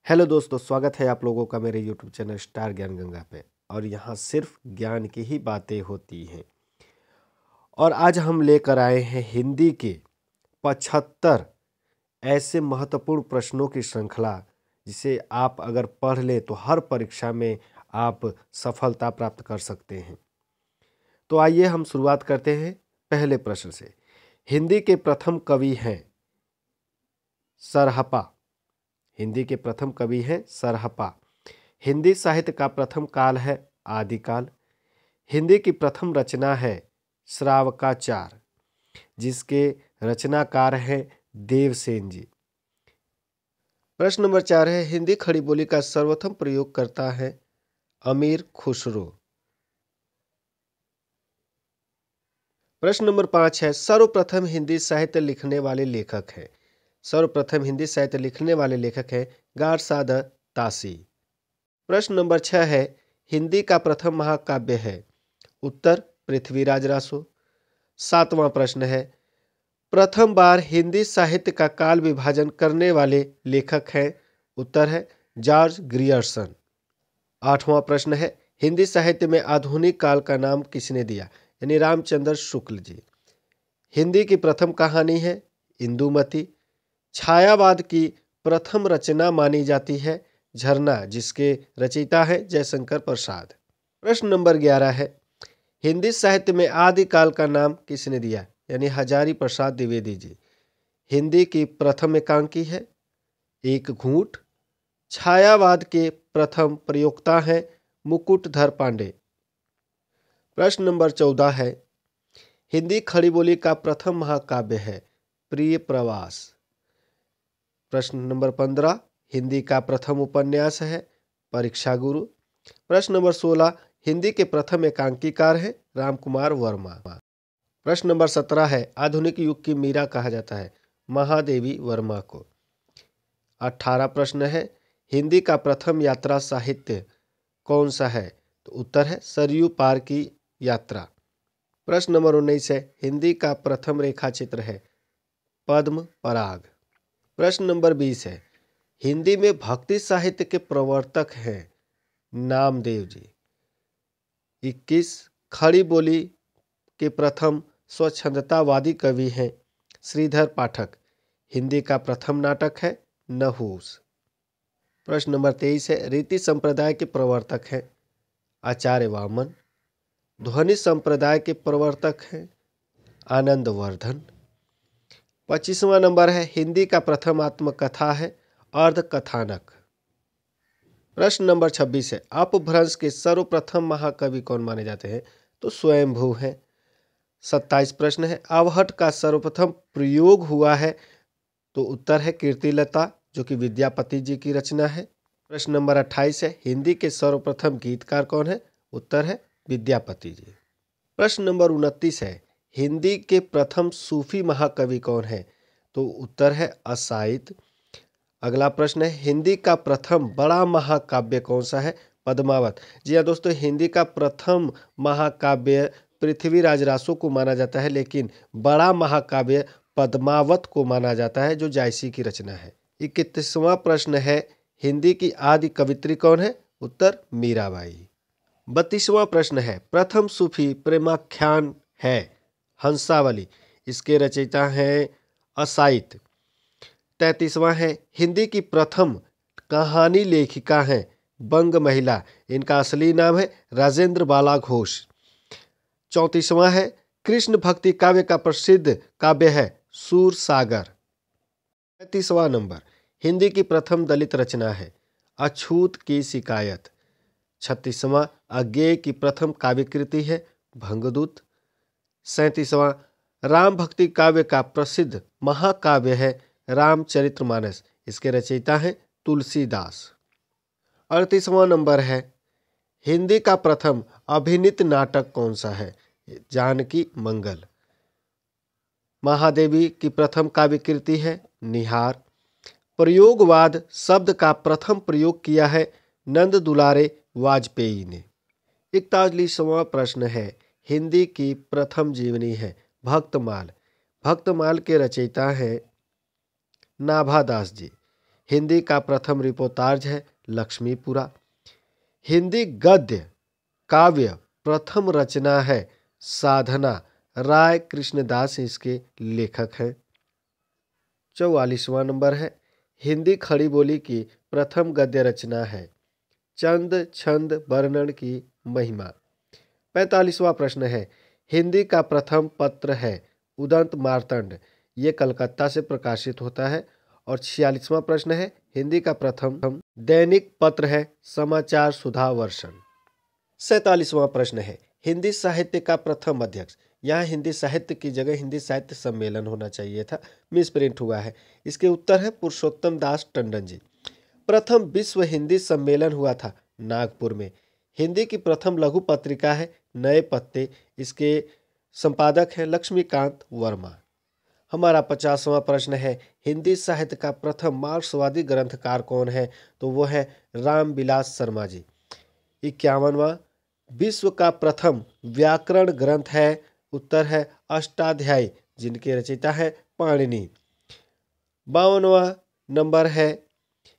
Hello दोस्तों, स्वागत है आप लोगों का मेरे यूट्यूब चैनल स्टार ज्ञान गंगा पे। और यहाँ सिर्फ ज्ञान की ही बातें होती हैं। और आज हम लेकर आए हैं हिंदी के 75 ऐसे महत्वपूर्ण प्रश्नों की श्रृंखला, जिसे आप अगर पढ़ लें तो हर परीक्षा में आप सफलता प्राप्त कर सकते हैं। तो आइए हम शुरुआत करते हैं पहले प्रश्न से। हिंदी के प्रथम कवि हैं सरहपा। हिंदी के प्रथम कवि हैं सरहपा। हिंदी साहित्य का प्रथम काल है आदिकाल। हिंदी की प्रथम रचना है श्रावकाचार, जिसके रचनाकार हैं देवसेन जी। प्रश्न नंबर 4 है, हिंदी खड़ी बोली का सर्वप्रथम प्रयोग करता है अमीर खुसरो। प्रश्न नंबर 5 है, सर्वप्रथम हिंदी साहित्य लिखने वाले लेखक हैं। सर्वप्रथम हिंदी साहित्य लिखने वाले लेखक हैं गारसाद तासी। प्रश्न नंबर 6 है, हिंदी का प्रथम महाकाव्य है। उत्तर पृथ्वीराज रासो। 7वां प्रश्न है, प्रथम बार हिंदी साहित्य का काल विभाजन करने वाले लेखक हैं। उत्तर है जॉर्ज ग्रियर्सन। 8वां प्रश्न है, हिंदी साहित्य में आधुनिक काल का नाम किसने दिया? यानी रामचंद्र शुक्ल जी। हिंदी की प्रथम कहानी है इंदुमती। छायावाद की प्रथम रचना मानी जाती है झरना, जिसके रचयिता है जयशंकर प्रसाद। प्रश्न नंबर 11 है, हिंदी साहित्य में आदिकाल का नाम किसने दिया? यानी हजारी प्रसाद द्विवेदी जी। हिंदी की प्रथम एकांकी है एक घूंट। छायावाद के प्रथम प्रयोक्ता हैं मुकुटधर पांडे। प्रश्न नंबर 14 है, हिंदी खड़ी बोली का प्रथम महाकाव्य है प्रिय प्रवास। प्रश्न नंबर 15, हिंदी का प्रथम उपन्यास है परीक्षा गुरु। प्रश्न नंबर 16, हिंदी के प्रथम एकांकीकार हैं रामकुमार वर्मा। प्रश्न नंबर 17 है, आधुनिक युग की मीरा कहा जाता है महादेवी वर्मा को। 18 प्रश्न है, हिंदी का प्रथम यात्रा साहित्य कौन सा है? तो उत्तर है सरयू पार की यात्रा। प्रश्न नंबर 19 है, हिंदी का प्रथम रेखा चित्र है पद्म पराग। प्रश्न नंबर 20 है, हिंदी में भक्ति साहित्य के प्रवर्तक हैं नामदेव जी। 21, खड़ी बोली के प्रथम स्वच्छंदतावादी कवि हैं श्रीधर पाठक। हिंदी का प्रथम नाटक है नहुस। प्रश्न नंबर 23 है, रीति संप्रदाय के प्रवर्तक हैं आचार्य वामन। ध्वनि संप्रदाय के प्रवर्तक हैं आनंद वर्धन। 25वां नंबर है, हिंदी का प्रथम आत्मकथा है अर्धकथानक। प्रश्न नंबर 26 है, अपभ्रंश के सर्वप्रथम महाकवि कौन माने जाते हैं? तो स्वयंभू हैं। 27 प्रश्न है, आवहट का सर्वप्रथम प्रयोग हुआ है? तो उत्तर है कीर्तिलता, जो कि विद्यापति जी की रचना है। प्रश्न नंबर 28 है, हिंदी के सर्वप्रथम गीतकार कौन है? उत्तर है विद्यापति जी। प्रश्न नंबर 29 है, हिंदी के प्रथम सूफी महाकवि कौन है? तो उत्तर है असाइद। अगला प्रश्न है, हिंदी का प्रथम बड़ा महाकाव्य कौन सा है? पद्मावत। जी हाँ दोस्तों, हिंदी का प्रथम महाकाव्य पृथ्वीराज रासो को माना जाता है, लेकिन बड़ा महाकाव्य पद्मावत को माना जाता है, जो जायसी की रचना है। 31वां प्रश्न है, हिंदी की आदि कवित्री कौन है? उत्तर मीराबाई। 32वां प्रश्न है, प्रथम सूफी प्रेमाख्यान है हंसावली। इसके रचयिता हैं असाइद। 33वां है, हिंदी की प्रथम कहानी लेखिका हैं बंग महिला। इनका असली नाम है राजेंद्र बाला घोष। 34वां है, कृष्ण भक्ति काव्य का प्रसिद्ध काव्य है सूर सागर। 35वां नंबर, हिंदी की प्रथम दलित रचना है अछूत की शिकायत। 36वां, अज्ञेय की प्रथम काव्य कृति है भंगदूत। 37वां, राम भक्ति काव्य का प्रसिद्ध महाकाव्य है रामचरितमानस। इसके रचयिता हैं तुलसीदास। 38वां नंबर है, हिंदी का प्रथम अभिनीत नाटक कौन सा है? जानकी मंगल। महादेवी की प्रथम काव्य कृति है निहार। प्रयोगवाद शब्द का प्रथम प्रयोग किया है नंद दुलारे वाजपेयी ने। 41वां प्रश्न है, हिंदी की प्रथम जीवनी है भक्तमाल। भक्तमाल के रचयिता हैं नाभादास जी। हिंदी का प्रथम रिपोर्टाज है लक्ष्मीपुरा। हिंदी गद्य काव्य प्रथम रचना है साधना, राय कृष्णदास इसके लेखक हैं। 44वां नंबर है हिंदी खड़ी बोली की प्रथम गद्य रचना है चंद छंद वर्णन की महिमा। 45वां प्रश्न है हिंदी का प्रथम पत्र है उदंत मार्तंड, ये कलकत्ता से प्रकाशित होता है। और 46वां प्रश्न है हिंदी का प्रथम दैनिक पत्र है समाचार सुधा वर्षन। 47वां प्रश्न है हिंदी साहित्य का प्रथम अध्यक्ष, यहाँ हिंदी साहित्य की जगह हिंदी साहित्य सम्मेलन होना चाहिए था, मिस प्रिंट हुआ है। इसके उत्तर है पुरुषोत्तम दास टंडन जी। प्रथम विश्व हिंदी सम्मेलन हुआ था नागपुर में। हिंदी की प्रथम लघु पत्रिका है नए पत्ते, इसके संपादक हैं लक्ष्मीकांत वर्मा। हमारा 50वां प्रश्न है हिंदी साहित्य का प्रथम मार्क्सवादी ग्रंथकार कौन है, तो वो है रामविलास शर्मा जी। 51वां विश्व का प्रथम व्याकरण ग्रंथ है, उत्तर है अष्टाध्यायी, जिनके रचयिता है पाणिनि। 52वां नंबर है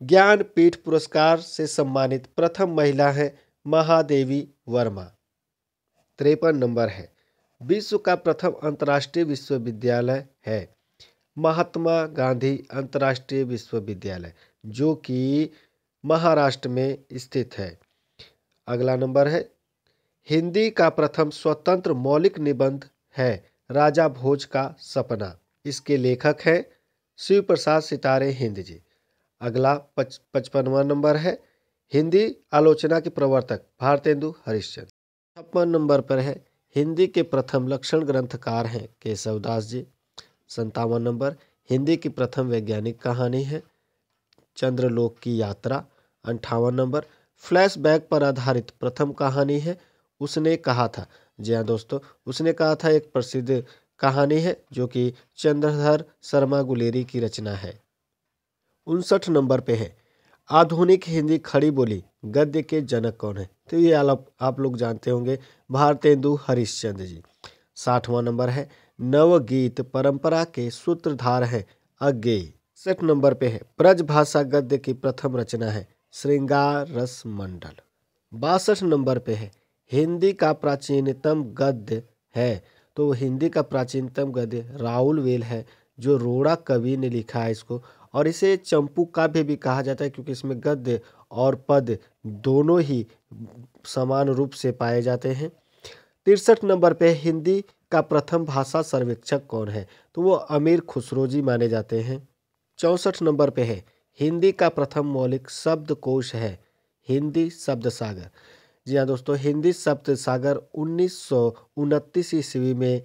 ज्ञानपीठ पुरस्कार से सम्मानित प्रथम महिला है महादेवी वर्मा। 53 नंबर है विश्व का प्रथम अंतर्राष्ट्रीय विश्वविद्यालय है महात्मा गांधी अंतर्राष्ट्रीय विश्वविद्यालय, जो कि महाराष्ट्र में स्थित है। अगला नंबर है हिंदी का प्रथम स्वतंत्र मौलिक निबंध है राजा भोज का सपना, इसके लेखक हैं शिव प्रसाद सितारे हिंद जी। अगला 55वां नंबर है हिंदी आलोचना के प्रवर्तक भारतेंदु हरिश्चंद्र। 56 नंबर पर है हिंदी के प्रथम लक्षण ग्रंथकार हैं केशवदास जी। 57 नंबर हिंदी की प्रथम वैज्ञानिक कहानी है चंद्रलोक की यात्रा। 58 नंबर फ्लैशबैक पर आधारित प्रथम कहानी है उसने कहा था। जी हाँ दोस्तों, उसने कहा था एक प्रसिद्ध कहानी है जो कि चंद्रधर शर्मा गुलेरी की रचना है। 59 नंबर पे है आधुनिक हिंदी खड़ी बोली गद्य के जनक कौन है, तो ये आप लोग जानते होंगे भारतेंदु हरिश्चंद्र जी। 60वां नंबर है नवगीत परंपरा के सूत्रधार हैं अज्ञेय। 60 नंबर पे है ब्रज भाषा गद्य की प्रथम रचना है श्रृंगार रस मंडल। 62 नंबर पे है हिंदी का प्राचीनतम गद्य है, तो हिंदी का प्राचीनतम गद्य राउल वेल है, जो रोड़ा कवि ने लिखा है इसको, और इसे चंपू काव्य भी कहा जाता है क्योंकि इसमें गद्य और पद दोनों ही समान रूप से पाए जाते हैं। 63 नंबर पे हिंदी का प्रथम भाषा सर्वेक्षक कौन है, तो वो अमीर खुसरो जी माने जाते हैं। 64 नंबर पे है हिंदी का प्रथम मौलिक शब्दकोश है हिंदी शब्द सागर। जी हाँ दोस्तों, हिंदी शब्द सागर 1929 ईस्वी में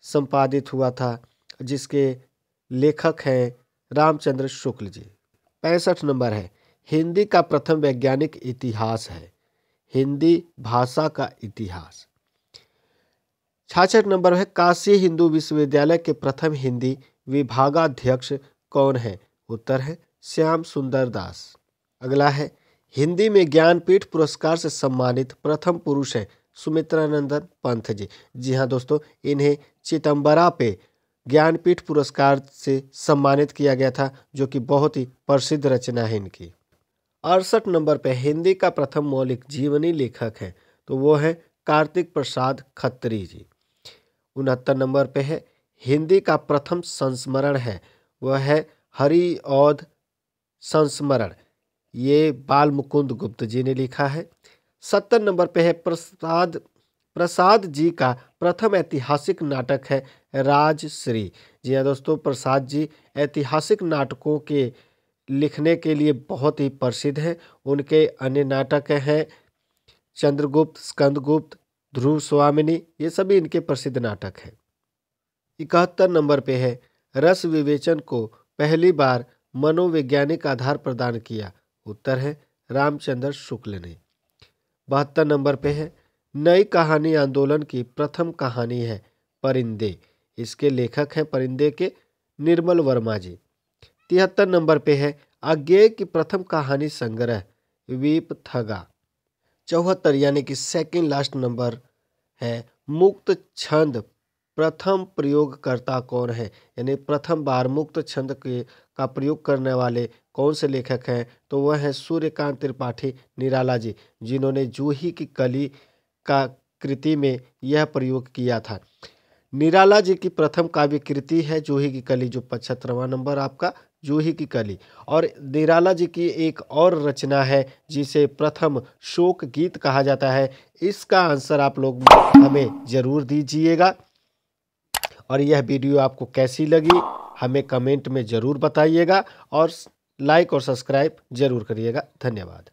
संपादित हुआ था, जिसके लेखक हैं रामचंद्र शुक्ल जी। 65 नंबर है हिंदी का प्रथम वैज्ञानिक इतिहास है हिंदी भाषा का इतिहास। 66 नंबर है काशी हिंदू विश्वविद्यालय के प्रथम हिंदी विभागाध्यक्ष कौन है, उत्तर है श्याम सुंदर दास। अगला है हिंदी में ज्ञानपीठ पुरस्कार से सम्मानित प्रथम पुरुष है सुमित्रानंदन पंत जी। जी हाँ दोस्तों, इन्हें चिदम्बरा पे ज्ञानपीठ पुरस्कार से सम्मानित किया गया था, जो कि बहुत ही प्रसिद्ध रचना है इनकी। 68 नंबर पे हिंदी का प्रथम मौलिक जीवनी लेखक है, तो वो है कार्तिक प्रसाद खत्री जी। 69 नंबर पे है हिंदी का प्रथम संस्मरण है, वह है हरि औध संस्मरण, ये बाल मुकुंद गुप्त जी ने लिखा है। 70 नंबर पे है प्रसाद जी का प्रथम ऐतिहासिक नाटक है राजश्री। जी हाँ दोस्तों, प्रसाद जी ऐतिहासिक नाटकों के लिखने के लिए बहुत ही प्रसिद्ध हैं। उनके अन्य नाटक हैं चंद्रगुप्त, स्कंदगुप्त, ध्रुव स्वामिनी, ये सभी इनके प्रसिद्ध नाटक हैं। 71 नंबर पे है रस विवेचन को पहली बार मनोवैज्ञानिक आधार प्रदान किया, उत्तर है रामचंद्र शुक्ल ने। 72 नंबर पे है नई कहानी आंदोलन की प्रथम कहानी है परिंदे, इसके लेखक हैं परिंदे के निर्मल वर्मा जी। 73 नंबर पे है अज्ञेय की प्रथम कहानी संग्रह वीपथगा। 74 यानी कि सेकंड लास्ट नंबर है मुक्त छंद प्रथम प्रयोगकर्ता कौन है, यानी प्रथम बार मुक्त छंद का प्रयोग करने वाले कौन से लेखक हैं, तो वह है सूर्यकांत त्रिपाठी निराला जी, जिन्होंने जूही की कली का कृति में यह प्रयोग किया था। निराला जी की प्रथम काव्य कृति है जूही की कली, जो 75वां नंबर आपका जूही की कली। और निराला जी की एक और रचना है जिसे प्रथम शोक गीत कहा जाता है। इसका आंसर आप लोग हमें जरूर दीजिएगा। और यह वीडियो आपको कैसी लगी हमें कमेंट में ज़रूर बताइएगा और लाइक और सब्सक्राइब जरूर करिएगा। धन्यवाद।